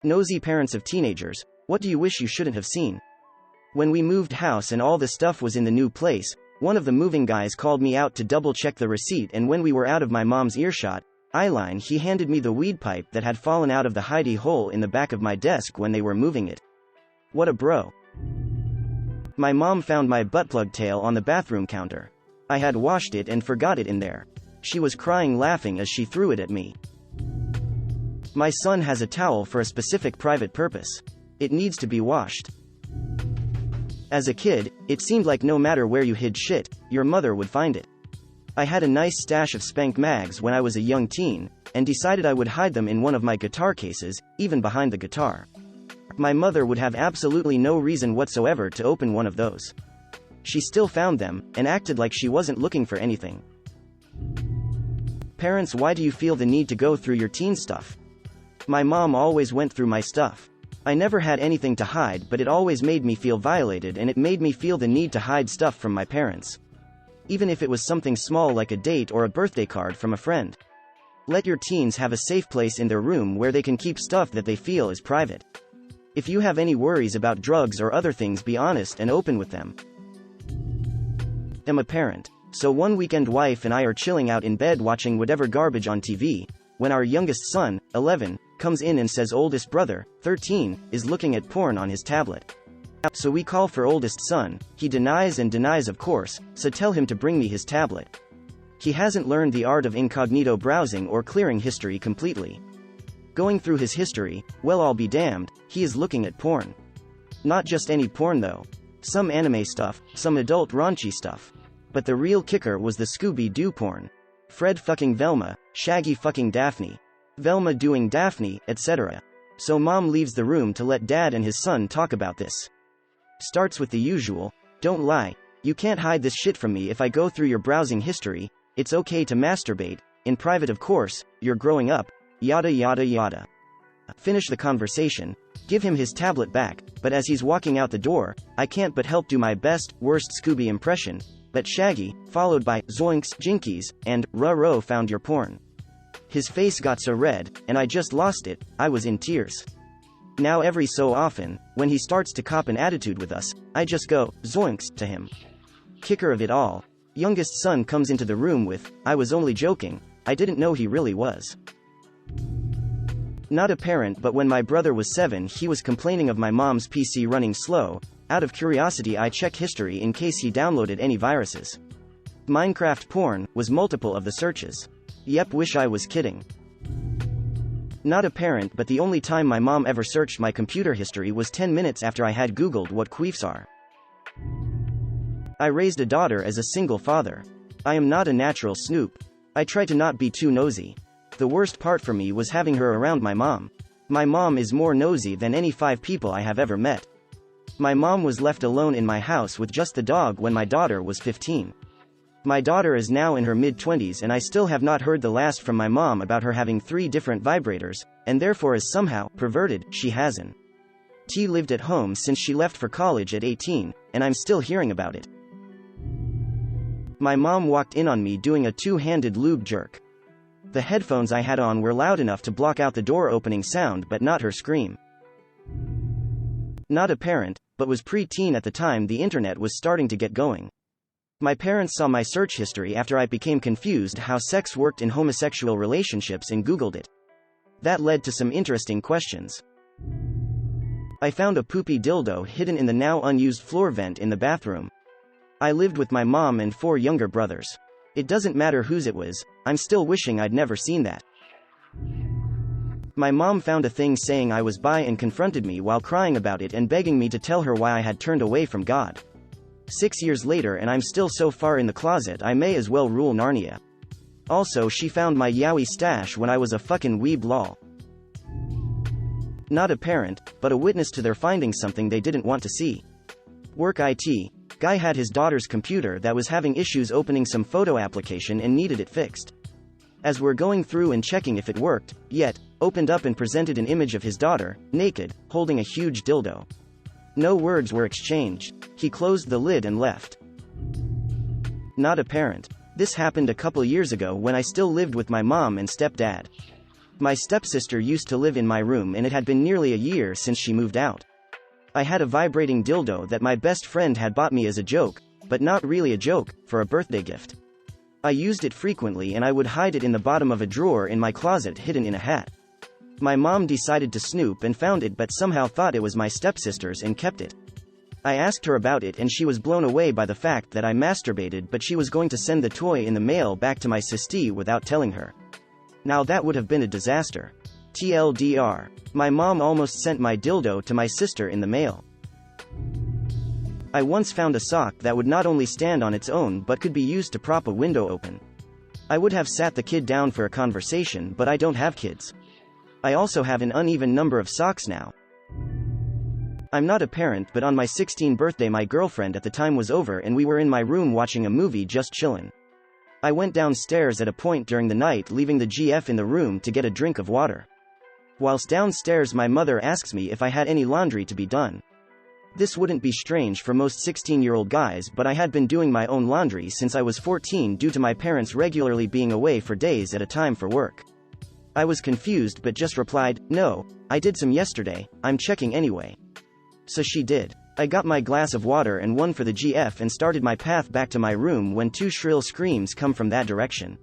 Nosy parents of teenagers, what do you wish you shouldn't have seen? When we moved house and all the stuff was in the new place, one of the moving guys called me out to double check the receipt, and when we were out of my mom's earshot, eyeline, he handed me the weed pipe that had fallen out of the hidey hole in the back of my desk when they were moving it. What a bro. My mom found my buttplug tail on the bathroom counter. I had washed it and forgot it in there. She was crying laughing as she threw it at me. My son has a towel for a specific private purpose. It needs to be washed. As a kid, it seemed like no matter where you hid shit, your mother would find it. I had a nice stash of Spank mags when I was a young teen, and decided I would hide them in one of my guitar cases, even behind the guitar. My mother would have absolutely no reason whatsoever to open one of those. She still found them, and acted like she wasn't looking for anything. Parents, why do you feel the need to go through your teen stuff? My mom always went through my stuff. I never had anything to hide, but it always made me feel violated, and it made me feel the need to hide stuff from my parents. Even if it was something small like a date or a birthday card from a friend. Let your teens have a safe place in their room where they can keep stuff that they feel is private. If you have any worries about drugs or other things, be honest and open with them. I'm a parent. So one weekend, wife and I are chilling out in bed watching whatever garbage on TV, when our youngest son, 11, comes in and says oldest brother, 13, is looking at porn on his tablet. So we call for oldest son. He denies and denies, of course, so tell him to bring me his tablet. He hasn't learned the art of incognito browsing or clearing history completely. Going through his history, well, I'll be damned, he is looking at porn. Not just any porn though. Some anime stuff, some adult raunchy stuff. But the real kicker was the Scooby-Doo porn. Fred fucking Velma, Shaggy fucking Daphne, Velma doing Daphne, etc. So mom leaves the room to let dad and his son talk about this. Starts with the usual, don't lie, you can't hide this shit from me if I go through your browsing history, it's okay to masturbate, in private of course, you're growing up, yada yada yada. Finish the conversation, give him his tablet back, but as he's walking out the door, I can't but help do my best, worst Scooby impression, but Shaggy, followed by, zoinks, jinkies, and, ruh-roh, found your porn. His face got so red, and I just lost it, I was in tears. Now every so often, when he starts to cop an attitude with us, I just go, zoinks, to him. Kicker of it all, youngest son comes into the room with, I was only joking, I didn't know he really was. Not a parent, but when my brother was 7 he was complaining of my mom's PC running slow. Out of curiosity I check history in case he downloaded any viruses. Minecraft porn was multiple of the searches. Yep, wish I was kidding. Not a parent, but the only time my mom ever searched my computer history was 10 minutes after I had googled what queefs are. I raised a daughter as a single father. I am not a natural snoop. I try to not be too nosy. The worst part for me was having her around my mom. My mom is more nosy than any 5 people I have ever met. My mom was left alone in my house with just the dog when my daughter was 15. My daughter is now in her mid-20s and I still have not heard the last from my mom about her having 3 different vibrators, and therefore is somehow perverted. She hasn't. T lived at home since she left for college at 18, and I'm still hearing about it. My mom walked in on me doing a 2-handed lube jerk. The headphones I had on were loud enough to block out the door opening sound, but not her scream. Not a parent, but was pre-teen at the time the internet was starting to get going. My parents saw my search history after I became confused how sex worked in homosexual relationships and Googled it. That led to some interesting questions. I found a poopy dildo hidden in the now unused floor vent in the bathroom. I lived with my mom and 4 younger brothers. It doesn't matter whose it was, I'm still wishing I'd never seen that. My mom found a thing saying I was bi and confronted me while crying about it and begging me to tell her why I had turned away from God. 6 years later and I'm still so far in the closet I may as well rule Narnia. Also, she found my yaoi stash when I was a fucking weeb lol. Not a parent, but a witness to their finding something they didn't want to see. Work IT. Guy had his daughter's computer that was having issues opening some photo application and needed it fixed. As we're going through and checking if it worked, opened up and presented an image of his daughter, naked, holding a huge dildo. No words were exchanged. He closed the lid and left. Not a parent. This happened a couple years ago when I still lived with my mom and stepdad. My stepsister used to live in my room and it had been nearly a year since she moved out. I had a vibrating dildo that my best friend had bought me as a joke, but not really a joke, for a birthday gift. I used it frequently and I would hide it in the bottom of a drawer in my closet hidden in a hat. My mom decided to snoop and found it but somehow thought it was my stepsister's and kept it. I asked her about it and she was blown away by the fact that I masturbated but she was going to send the toy in the mail back to my sistie without telling her. Now that would have been a disaster. TLDR. My mom almost sent my dildo to my sister in the mail. I once found a sock that would not only stand on its own but could be used to prop a window open. I would have sat the kid down for a conversation but I don't have kids. I also have an uneven number of socks now. I'm not a parent but on my 16th birthday my girlfriend at the time was over and we were in my room watching a movie just chillin'. I went downstairs at a point during the night leaving the GF in the room to get a drink of water. Whilst downstairs my mother asks me if I had any laundry to be done. This wouldn't be strange for most 16-year-old guys but I had been doing my own laundry since I was 14 due to my parents regularly being away for days at a time for work. I was confused but just replied, "No, I did some yesterday, I'm checking anyway." So she did. I got my glass of water and one for the GF and started my path back to my room when two shrill screams come from that direction.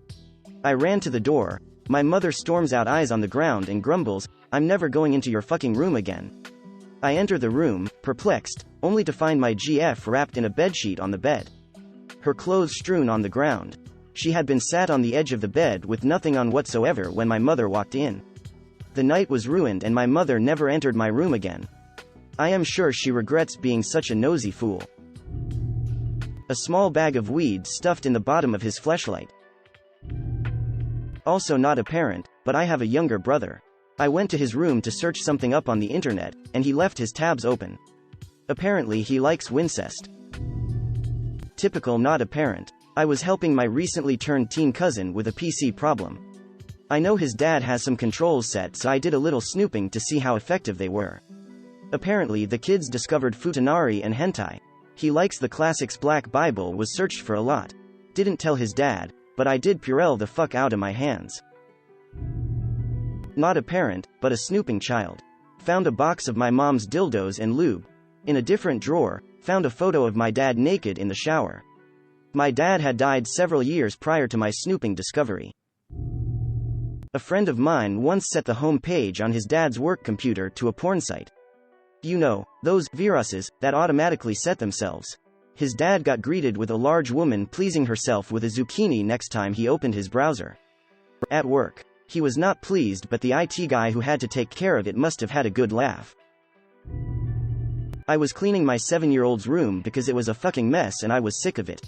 I ran to the door. My mother storms out eyes on the ground and grumbles, "I'm never going into your fucking room again." I enter the room, perplexed, only to find my GF wrapped in a bedsheet on the bed. Her clothes strewn on the ground. She had been sat on the edge of the bed with nothing on whatsoever when my mother walked in. The night was ruined and my mother never entered my room again. I am sure she regrets being such a nosy fool. A small bag of weed stuffed in the bottom of his fleshlight. Also not a parent, but I have a younger brother. I went to his room to search something up on the internet, and he left his tabs open. Apparently he likes Wincest. Typical not a parent. I was helping my recently turned teen cousin with a PC problem. I know his dad has some controls set so I did a little snooping to see how effective they were. Apparently the kids discovered futanari and hentai. He likes the classics. Black Bible was searched for a lot. Didn't tell his dad, but I did Purell the fuck out of my hands. Not a parent, but a snooping child. Found a box of my mom's dildos and lube. In a different drawer, found a photo of my dad naked in the shower. My dad had died several years prior to my snooping discovery. A friend of mine once set the home page on his dad's work computer to a porn site. You know, those viruses that automatically set themselves. His dad got greeted with a large woman pleasing herself with a zucchini next time he opened his browser. At work. He was not pleased but the IT guy who had to take care of it must have had a good laugh. I was cleaning my 7-year-old's room because it was a fucking mess and I was sick of it.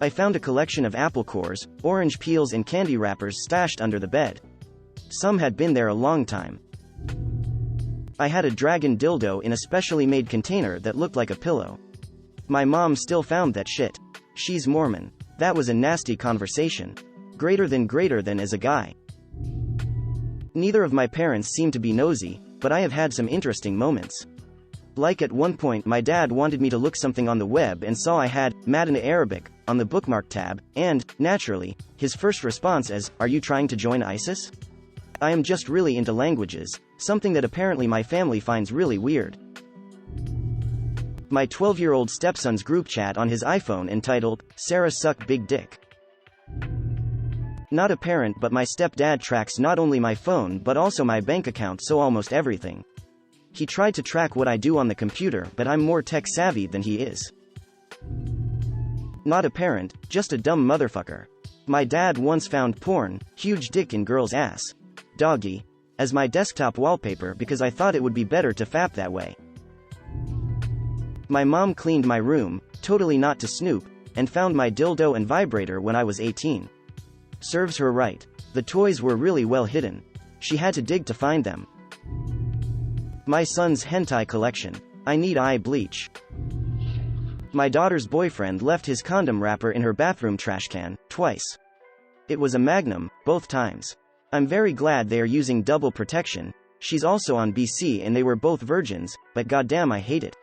I found a collection of apple cores, orange peels and candy wrappers stashed under the bed. Some had been there a long time. I had a dragon dildo in a specially made container that looked like a pillow. My mom still found that shit. She's Mormon. That was a nasty conversation. Greater than as a guy. Neither of my parents seem to be nosy, but I have had some interesting moments. Like at one point my dad wanted me to look something on the web and saw I had Madina Arabic on the bookmark tab, and, naturally, his first response is, "Are you trying to join ISIS?" I am just really into languages, something that apparently my family finds really weird. My 12-year-old stepson's group chat on his iPhone entitled, "Sarah Suck Big Dick." Not a parent but my stepdad tracks not only my phone but also my bank account, so almost everything. He tried to track what I do on the computer but I'm more tech savvy than he is. Not a parent, just a dumb motherfucker. My dad once found porn, huge dick in girl's ass. Doggy. As my desktop wallpaper because I thought it would be better to fap that way. My mom cleaned my room, totally not to snoop, and found my dildo and vibrator when I was 18. Serves her right. The toys were really well hidden. She had to dig to find them. My son's hentai collection. I need eye bleach. My daughter's boyfriend left his condom wrapper in her bathroom trash can, twice. It was a Magnum, both times. I'm very glad they are using double protection. She's also on BC and they were both virgins, but goddamn I hate it.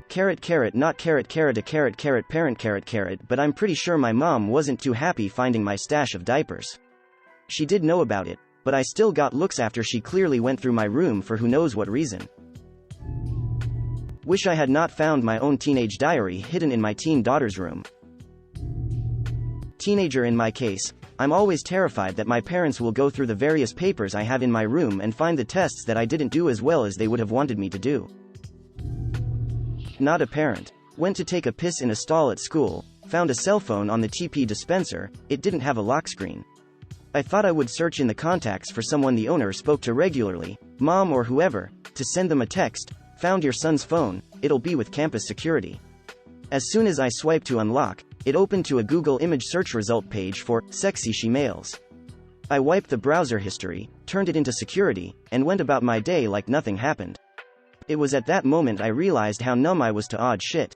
Carrot carrot not carrot carrot a carrot carrot parent carrot carrot, but I'm pretty sure my mom wasn't too happy finding my stash of diapers. She did know about it, but I still got looks after she clearly went through my room for who knows what reason. Wish I had not found my own teenage diary hidden in my teen daughter's room. Teenager in my case, I'm always terrified that my parents will go through the various papers I have in my room and find the tests that I didn't do as well as they would have wanted me to do. Not a parent. Went to take a piss in a stall at school, found a cell phone on the TP dispenser, it didn't have a lock screen. I thought I would search in the contacts for someone the owner spoke to regularly, mom or whoever, to send them a text, found your son's phone, it'll be with campus security. As soon as I swiped to unlock, it opened to a Google image search result page for sexy she-males. I wiped the browser history, turned it into security, and went about my day like nothing happened. It was at that moment I realized how numb I was to odd shit.